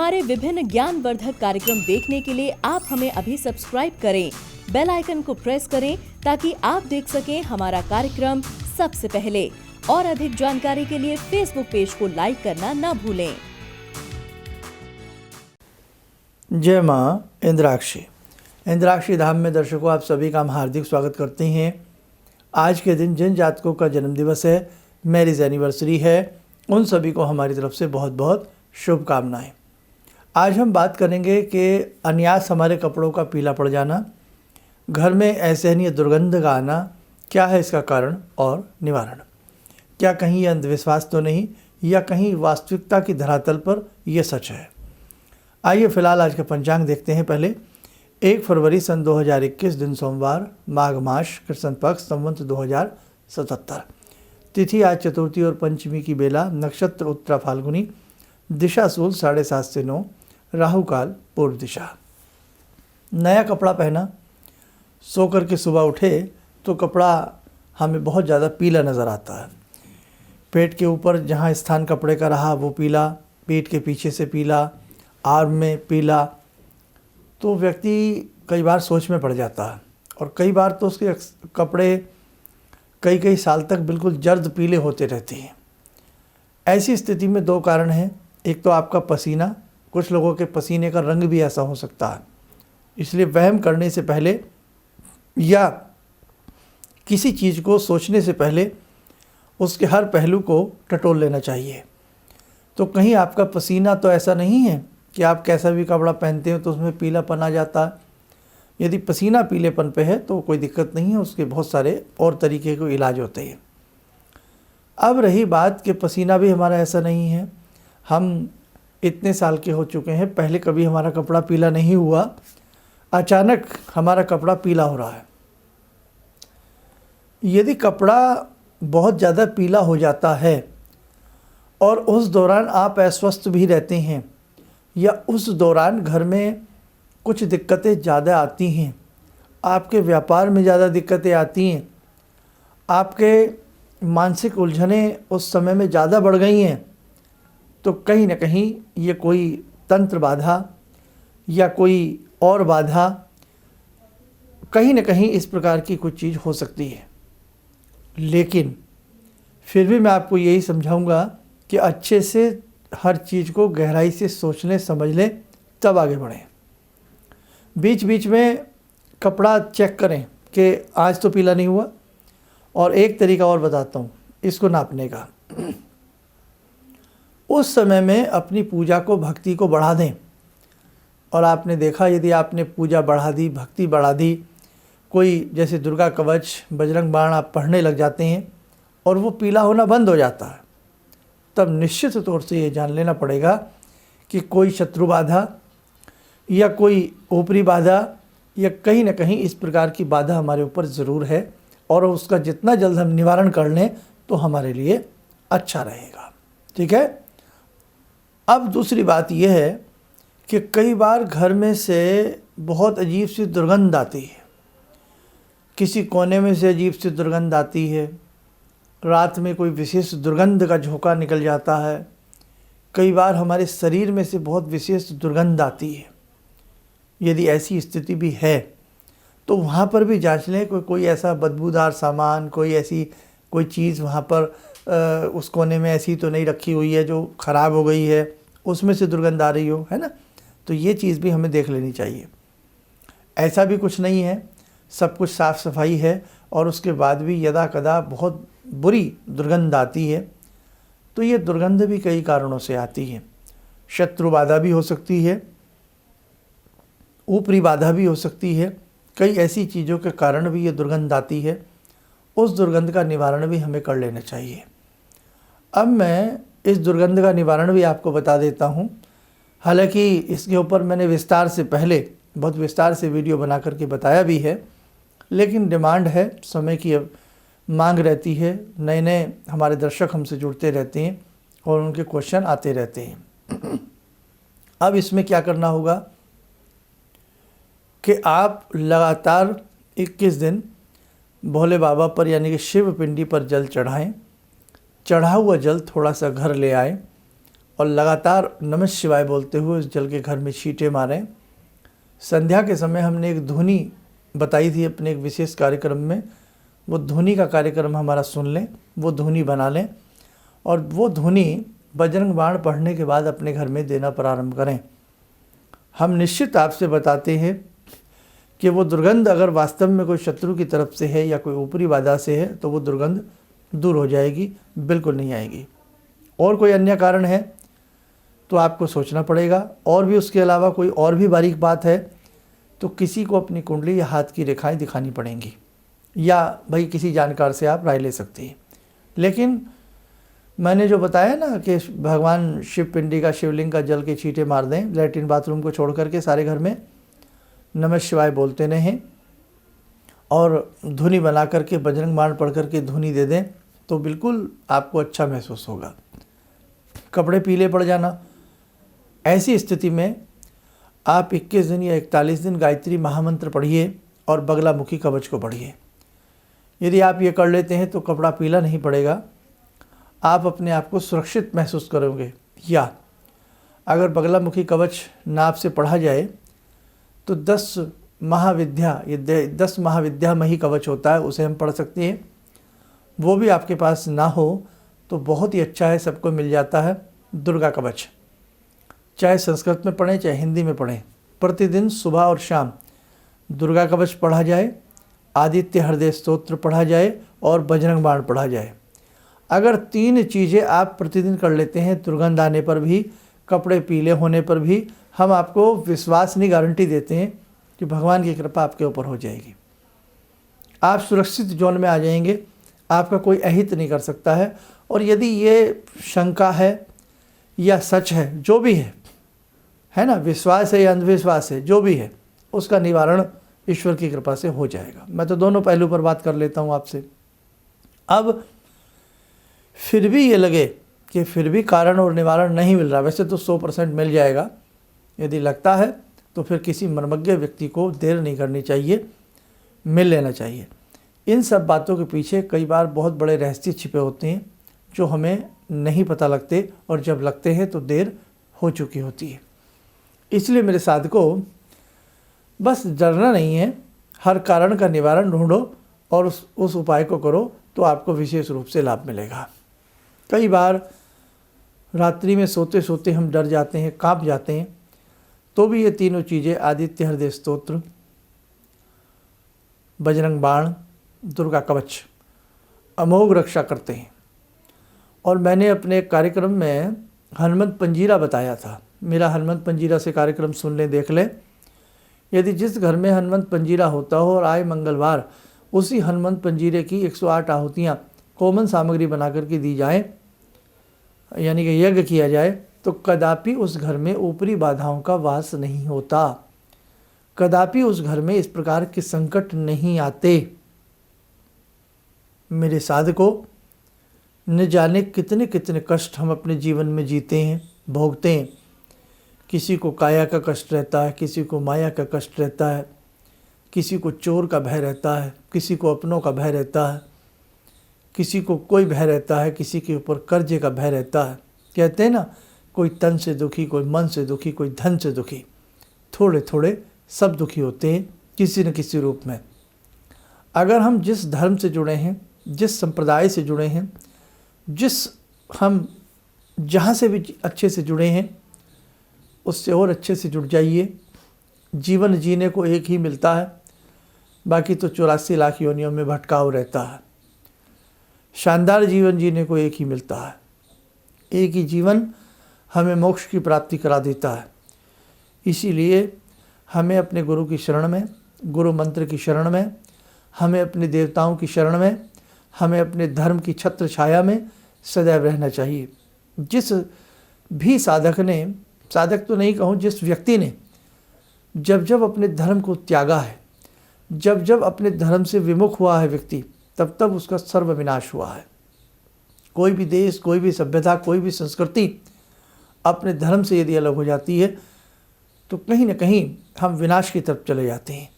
हमारे विभिन्न ज्ञानवर्धक कार्यक्रम देखने के लिए आप हमें अभी सब्सक्राइब करें, बेल आइकन को प्रेस करें ताकि आप देख सकें हमारा कार्यक्रम सबसे पहले। और अधिक जानकारी के लिए फेसबुक पेज को लाइक करना न भूलें। जय माँ इंद्राक्षी। इंद्राक्षी धाम में दर्शकों आप सभी का हम हार्दिक स्वागत करते हैं। आज के दिन जिन जातकों का जन्मदिवस है, मैरिज एनिवर्सरी है, उन सभी को हमारी तरफ से बहुत बहुत शुभकामनाएं। आज हम बात करेंगे कि अनायास हमारे कपड़ों का पीला पड़ जाना, घर में असहनीय दुर्गंध का आना, क्या है इसका कारण और निवारण। क्या कहीं ये अंधविश्वास तो नहीं या कहीं वास्तविकता की धरातल पर यह सच है। आइए फिलहाल आज का पंचांग देखते हैं। पहले 1 फरवरी सन 2021 दिन सोमवार, माघ मास, कृष्ण पक्ष, संवत 2077। तिथि आज चतुर्थी और पंचमी की बेला, नक्षत्र उत्तरा फाल्गुनी, दिशा सूल 7:30 से 9, राहु काल पूर्व दिशा। नया कपड़ा पहना, सो कर के सुबह उठे तो कपड़ा हमें बहुत ज़्यादा पीला नज़र आता है। पेट के ऊपर जहाँ स्थान कपड़े का रहा वो पीला, पेट के पीछे से पीला, आर्म में पीला, तो व्यक्ति कई बार सोच में पड़ जाता है। और कई बार तो उसके कपड़े कई साल तक बिल्कुल जर्द पीले होते रहते हैं। ऐसी स्थिति में 2 कारण हैं। एक तो आपका पसीना, कुछ लोगों के पसीने का रंग भी ऐसा हो सकता है। इसलिए वहम करने से पहले या किसी चीज़ को सोचने से पहले उसके हर पहलू को टटोल लेना चाहिए। तो कहीं आपका पसीना तो ऐसा नहीं है कि आप कैसा भी कपड़ा पहनते हो तो उसमें पीलापन आ जाता है। यदि पसीना पीलेपन पे है तो कोई दिक्कत नहीं है, उसके बहुत सारे और तरीके के इलाज होते हैं। अब रही बात कि पसीना भी हमारा ऐसा नहीं है, हम इतने साल के हो चुके हैं, पहले कभी हमारा कपड़ा पीला नहीं हुआ, अचानक हमारा कपड़ा पीला हो रहा है। यदि कपड़ा बहुत ज़्यादा पीला हो जाता है और उस दौरान आप अस्वस्थ भी रहते हैं या उस दौरान घर में कुछ दिक्कतें ज़्यादा आती हैं, आपके व्यापार में ज़्यादा दिक्कतें आती हैं, आपके मानसिक उलझनें उस समय में ज़्यादा बढ़ गई हैं, तो कहीं ना कहीं ये कोई तंत्र बाधा या कोई और बाधा, कहीं ना कहीं इस प्रकार की कुछ चीज़ हो सकती है। लेकिन फिर भी मैं आपको यही समझाऊंगा कि अच्छे से हर चीज़ को गहराई से सोच लें, समझ लें, तब आगे बढ़ें। बीच बीच में कपड़ा चेक करें कि आज तो पीला नहीं हुआ। और एक तरीका और बताता हूँ इसको नापने का। उस समय में अपनी पूजा को, भक्ति को बढ़ा दें। और आपने देखा, यदि आपने पूजा बढ़ा दी, भक्ति बढ़ा दी, कोई जैसे दुर्गा कवच, बजरंग बाण आप पढ़ने लग जाते हैं और वो पीला होना बंद हो जाता है, तब निश्चित तौर से ये जान लेना पड़ेगा कि कोई शत्रु बाधा या कोई ऊपरी बाधा या कहीं ना कहीं इस प्रकार की बाधा हमारे ऊपर ज़रूर है। और उसका जितना जल्द हम निवारण कर लें तो हमारे लिए अच्छा रहेगा। ठीक है। अब दूसरी बात यह है कि कई बार घर में से बहुत अजीब सी दुर्गंध आती है, किसी कोने में से अजीब सी दुर्गंध आती है, रात में कोई विशेष दुर्गंध का झोंका निकल जाता है, कई बार हमारे शरीर में से बहुत विशेष दुर्गंध आती है। यदि ऐसी स्थिति भी है तो वहाँ पर भी जांच लें, कोई ऐसा बदबूदार सामान, कोई चीज़ वहाँ पर उस कोने में ऐसी तो नहीं रखी हुई है जो ख़राब हो गई है, उसमें से दुर्गंध आ रही हो, है ना। तो ये चीज़ भी हमें देख लेनी चाहिए। ऐसा भी कुछ नहीं है, सब कुछ साफ़ सफाई है और उसके बाद भी यदा कदा बहुत बुरी दुर्गंध आती है। तो ये दुर्गंध भी कई कारणों से आती है। शत्रु बाधा भी हो सकती है, ऊपरी बाधा भी हो सकती है, कई ऐसी चीज़ों के कारण भी ये दुर्गंध आती है। उस दुर्गंध का निवारण भी हमें कर लेना चाहिए। अब मैं इस दुर्गंध का निवारण भी आपको बता देता हूँ। हालांकि इसके ऊपर मैंने विस्तार से पहले बहुत विस्तार से वीडियो बना करके बताया भी है, लेकिन डिमांड है, समय की मांग रहती है, नए नए हमारे दर्शक हमसे जुड़ते रहते हैं और उनके क्वेश्चन आते रहते हैं। अब इसमें क्या करना होगा कि आप लगातार 21 दिन भोले बाबा पर यानी कि शिव पिंडी पर जल चढ़ाएं। चढ़ा हुआ जल थोड़ा सा घर ले आए और लगातार नमः शिवाय बोलते हुए उस जल के घर में छींटे मारें। संध्या के समय हमने एक धुनी बताई थी अपने एक विशेष कार्यक्रम में, वो धुनी का कार्यक्रम हमारा सुन लें, वो धुनी बना लें और वो धुनी बजरंग बाण पढ़ने के बाद अपने घर में देना प्रारंभ करें। हम निश्चित आपसे बताते हैं कि वो दुर्गंध अगर वास्तव में कोई शत्रु की तरफ से है या कोई ऊपरी बाधा से है तो वो दुर्गंध दूर हो जाएगी, बिल्कुल नहीं आएगी। और कोई अन्य कारण है तो आपको सोचना पड़ेगा, और भी उसके अलावा कोई और भी बारीक बात है तो किसी को अपनी कुंडली या हाथ की रेखाएं दिखानी पड़ेंगी, या भाई किसी जानकार से आप राय ले सकते हैं। लेकिन मैंने जो बताया ना कि भगवान शिव पिंडी का, शिवलिंग का जल के छींटे मार दें, लैट्रिन बाथरूम को छोड़ करके सारे घर में नमः शिवाय बोलते रहें और धुनी बना करके बजरंग बाण पढ़ करके धुनी दे दें तो बिल्कुल आपको अच्छा महसूस होगा। कपड़े पीले पड़ जाना, ऐसी स्थिति में आप 21 दिन या 41 दिन गायत्री महामंत्र पढ़िए और बगलामुखी कवच को पढ़िए। यदि आप ये कर लेते हैं तो कपड़ा पीला नहीं पड़ेगा, आप अपने आप को सुरक्षित महसूस करोगे। या अगर बगलामुखी कवच नाप से पढ़ा जाए तो 10 महाविद्या, ये 10 महाविद्यामयी कवच होता है, उसे हम पढ़ सकते हैं। वो भी आपके पास ना हो तो बहुत ही अच्छा है, सबको मिल जाता है दुर्गा कवच। चाहे संस्कृत में पढ़ें चाहे हिंदी में पढ़ें, प्रतिदिन सुबह और शाम दुर्गा कवच पढ़ा जाए, आदित्य हृदय स्तोत्र पढ़ा जाए और बजरंग बाण पढ़ा जाए। अगर 3 चीज़ें आप प्रतिदिन कर लेते हैं, दुर्गंध आने पर भी, कपड़े पीले होने पर भी, हम आपको विश्वास नहीं गारंटी देते हैं कि भगवान की कृपा आपके ऊपर हो जाएगी। आप सुरक्षित जोन में आ जाएंगे, आपका कोई अहित नहीं कर सकता है। और यदि ये शंका है या सच है, जो भी है ना, विश्वास है या अंधविश्वास है, जो भी है, उसका निवारण ईश्वर की कृपा से हो जाएगा। मैं तो दोनों पहलू पर बात कर लेता हूँ आपसे। अब फिर भी ये लगे कि फिर भी कारण और निवारण नहीं मिल रहा, वैसे तो 100% मिल जाएगा। यदि लगता है तो फिर किसी मर्मज्ञ व्यक्ति को देर नहीं करनी चाहिए, मिल लेना चाहिए। इन सब बातों के पीछे कई बार बहुत बड़े रहस्य छिपे होते हैं जो हमें नहीं पता लगते, और जब लगते हैं तो देर हो चुकी होती है। इसलिए मेरे साधकों, बस डरना नहीं है, हर कारण का निवारण ढूंढो और उस उपाय को करो तो आपको विशेष रूप से लाभ मिलेगा। कई बार रात्रि में सोते सोते हम डर जाते हैं, कांप जाते हैं, तो भी ये तीनों चीज़ें, आदित्य हृदय स्तोत्र, बजरंग बाण, दुर्गा कवच, अमोघ रक्षा करते हैं। और मैंने अपने कार्यक्रम में हनुमंत पंजीरा बताया था, मेरा हनुमंत पंजीरा से कार्यक्रम सुन लें, देख लें। यदि जिस घर में हनुमंत पंजीरा होता हो और आए मंगलवार उसी हनुमंत पंजीरे की 108 आहुतियाँ कॉमन सामग्री बना करके दी जाए, यानी कि यज्ञ किया जाए, तो कदापि उस घर में ऊपरी बाधाओं का वास नहीं होता, कदापि उस घर में इस प्रकार के संकट नहीं आते। मेरे साधकों, न जाने कितने कितने कष्ट हम अपने जीवन में जीते हैं, भोगते हैं। किसी को काया का कष्ट रहता है, किसी को माया का कष्ट रहता है, किसी को चोर का भय रहता है, किसी को अपनों का भय रहता है, किसी को कोई भय रहता है, किसी के ऊपर कर्जे का भय रहता है। कहते हैं ना, कोई तन से दुखी, कोई मन से दुखी, कोई धन से दुखी, थोड़े थोड़े सब दुखी होते हैं किसी न किसी रूप में। अगर हम जिस धर्म से जुड़े हैं, जिस संप्रदाय से जुड़े हैं, हम जहाँ से भी अच्छे से जुड़े हैं, उससे और अच्छे से जुड़ जाइए। जीवन जीने को एक ही मिलता है, बाकी तो 84 लाख योनियों में भटकाव रहता है। शानदार जीवन जीने को एक ही मिलता है, एक ही जीवन हमें मोक्ष की प्राप्ति करा देता है। इसीलिए हमें अपने गुरु की शरण में, गुरु मंत्र की शरण में, हमें अपने देवताओं की शरण में, हमें अपने धर्म की छत्र छाया में सदैव रहना चाहिए। जिस भी साधक ने, साधक तो नहीं कहूँ, जिस व्यक्ति ने जब जब अपने धर्म को त्यागा है, जब जब अपने धर्म से विमुख हुआ है व्यक्ति, तब तब उसका सर्वविनाश हुआ है। कोई भी देश, कोई भी सभ्यता, कोई भी संस्कृति अपने धर्म से यदि अलग हो जाती है तो कहीं न कहीं हम विनाश की तरफ चले जाते हैं।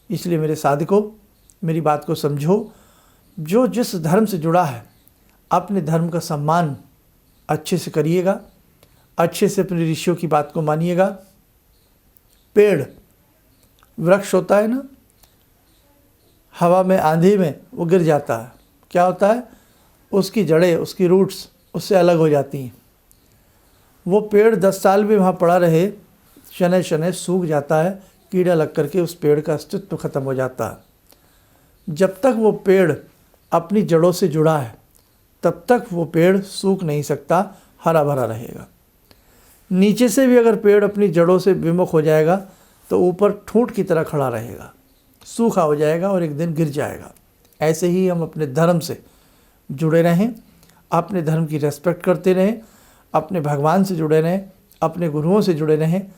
इसलिए मेरे साधकों, मेरी बात को समझो। जो जिस धर्म से जुड़ा है, अपने धर्म का सम्मान अच्छे से करिएगा। अच्छे से अपने ऋषियों की बात को मानिएगा। पेड़ वृक्ष होता है ना, हवा में आंधी में वो गिर जाता है, क्या होता है, उसकी जड़ें, उसकी रूट्स उससे अलग हो जाती हैं। वो पेड़ 10 साल भी वहाँ पड़ा रहे, शनै शनै सूख जाता है, कीड़ा लग करके उस पेड़ का अस्तित्व खत्म हो जाता है। जब तक वो पेड़ अपनी जड़ों से जुड़ा है तब तक वो पेड़ सूख नहीं सकता, हरा भरा रहेगा। नीचे से भी अगर पेड़ अपनी जड़ों से विमुख हो जाएगा तो ऊपर ठूंठ की तरह खड़ा रहेगा, सूखा हो जाएगा और एक दिन गिर जाएगा। ऐसे ही हम अपने धर्म से जुड़े रहें, अपने धर्म की रेस्पेक्ट करते रहें, अपने भगवान से जुड़े रहें, अपने गुरुओं से जुड़े रहें,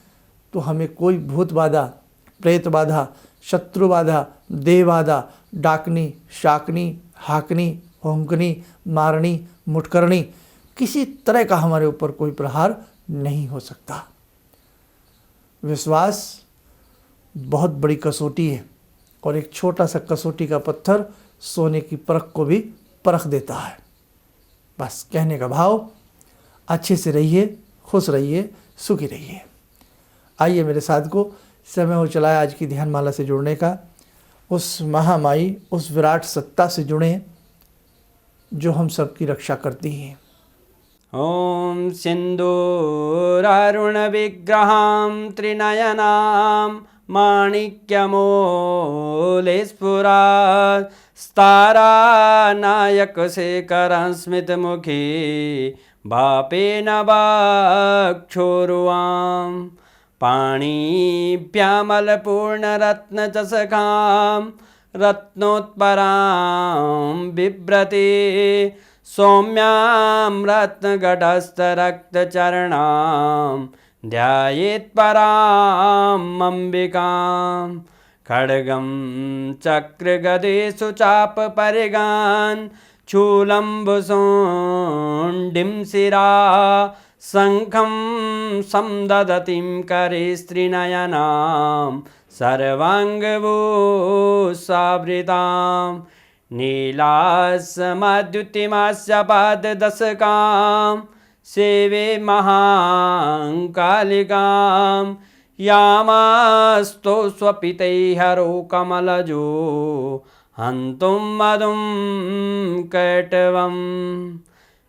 तो हमें कोई भूत बाधा, प्रेत बाधा, शत्रु बाधा, देह बाधा, डाकनी, शाकनी, हाकनी, होंकनी, मारनी, मुटकरनी, किसी तरह का हमारे ऊपर कोई प्रहार नहीं हो सकता। विश्वास बहुत बड़ी कसौटी है और एक छोटा सा कसौटी का पत्थर सोने की परख को भी परख देता है। बस कहने का भाव, अच्छे से रहिए, खुश रहिए, सुखी रहिए। आइए मेरे साथ को समय हो चला है आज की ध्यानमाला से जुड़ने का। उस महामाई, उस विराट सत्ता से जुड़ें जो हम सबकी रक्षा करती हैं। ॐ सिन्दूरारुणविग्रहां त्रिनयनां माणिक्यमूलस्फुरात् स्तारानायकशेखरं स्मितमुखी भापेन वक्षोरुवां पाणिभ्यामलपूर्णरत्नचषकां रत्नोत्परां बिभ्रति सौम्यां रत्नगटस्थरक्तचरणां ध्यायेत् पराम् अम्बिकां खड्गं चक्रगदेषु चापपरिगान् शूलम्बुशोण्डिं शिरा शङ्खं समदधतीं करे स्त्रीनयनां सर्वाङ्गभूषावृतां नीलासमद्युतिमास्य पाददशकां सेवे महाकालिकां यामास्तो स्वपितैहरो कमलजो हन्तुं मधुं कैटवं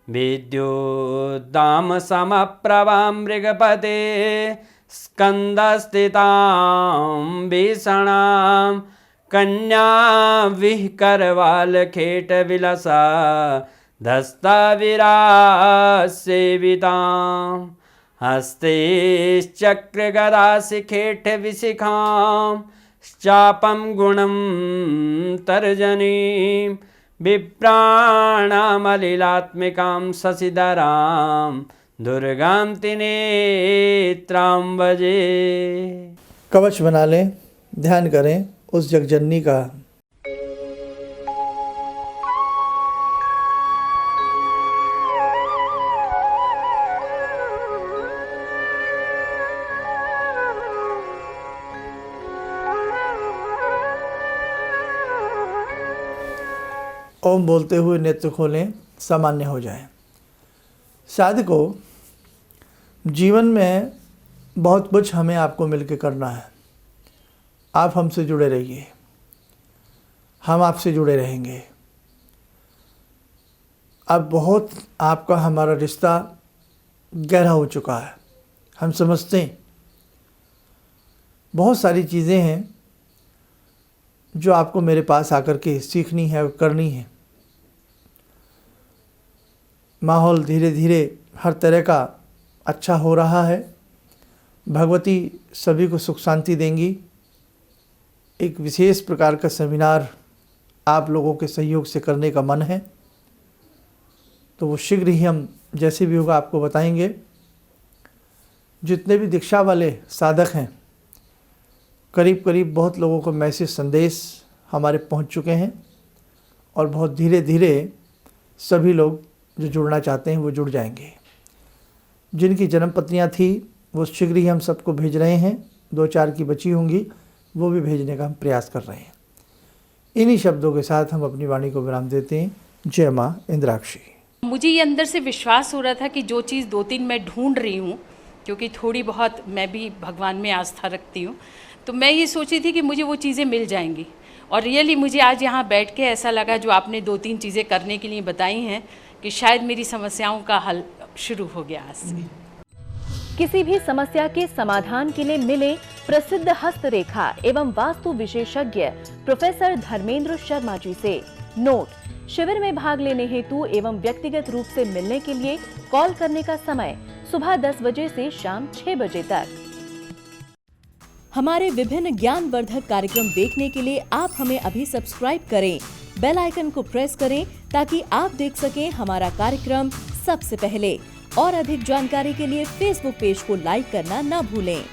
विद्युद्दामसमप्रभां मृगपते स्कन्दस्थितां भीषणां कन्या विहकरवालखेटविलसा धस्ताविरासेवितां हस्तैश्चक्रगदाशिखेटविशिखां चापं गुणं तर्जनीं विप्राणामलिलात्मिकां शशिधरां दुर्गां त्रिनेत्रां भजे। कवच बना लें, ध्यान करें उस जगजननी का। ओम बोलते हुए नेत्र खोलें, सामान्य हो जाएं। साधको, जीवन में बहुत कुछ हमें आपको मिलकर करना है। आप हमसे जुड़े रहिए, हम आपसे जुड़े रहेंगे। अब बहुत आपका हमारा रिश्ता गहरा हो चुका है, हम समझते हैं। बहुत सारी चीज़ें हैं जो आपको मेरे पास आकर के सीखनी है और करनी है। माहौल धीरे धीरे हर तरह का अच्छा हो रहा है। भगवती सभी को सुख शांति देंगी। एक विशेष प्रकार का सेमिनार आप लोगों के सहयोग से करने का मन है, तो वो शीघ्र ही हम जैसे भी होगा आपको बताएंगे। जितने भी दीक्षा वाले साधक हैं, करीब करीब बहुत लोगों को मैसेज संदेश हमारे पहुंच चुके हैं और बहुत धीरे धीरे सभी लोग जो जुड़ना चाहते हैं वो जुड़ जाएंगे। जिनकी जन्मपत्रियां थी वो शीघ्र ही हम सबको भेज रहे हैं। 2-4 की बची होंगी, वो भी भेजने का हम प्रयास कर रहे हैं। इन्हीं शब्दों के साथ हम अपनी वाणी को विराम देते हैं। जय माँ इंद्राक्षी। मुझे ये अंदर से विश्वास हो रहा था कि जो चीज़ 2-3 मैं ढूंढ रही हूँ, क्योंकि थोड़ी बहुत मैं भी भगवान में आस्था रखती हूँ, तो मैं ये सोची थी कि मुझे वो चीज़ें मिल जाएंगी। और रियली मुझे आज यहाँ बैठ के ऐसा लगा, जो आपने 2-3 चीज़ें करने के लिए बताई हैं, कि शायद मेरी समस्याओं का हल शुरू हो गया आज से। किसी भी समस्या के समाधान के लिए मिले प्रसिद्ध हस्तरेखा एवं वास्तु विशेषज्ञ प्रोफेसर धर्मेंद्र शर्मा जी से। नोट: शिविर में भाग लेने हेतु एवं व्यक्तिगत रूप से मिलने के लिए कॉल करने का समय सुबह 10 बजे से शाम 6 बजे तक। हमारे विभिन्न ज्ञानवर्धक कार्यक्रम देखने के लिए आप हमें अभी सब्सक्राइब करें, बेल आइकन को प्रेस करें ताकि आप देख सकें हमारा कार्यक्रम सबसे पहले। और अधिक जानकारी के लिए फेसबुक पेज को लाइक करना न भूलें।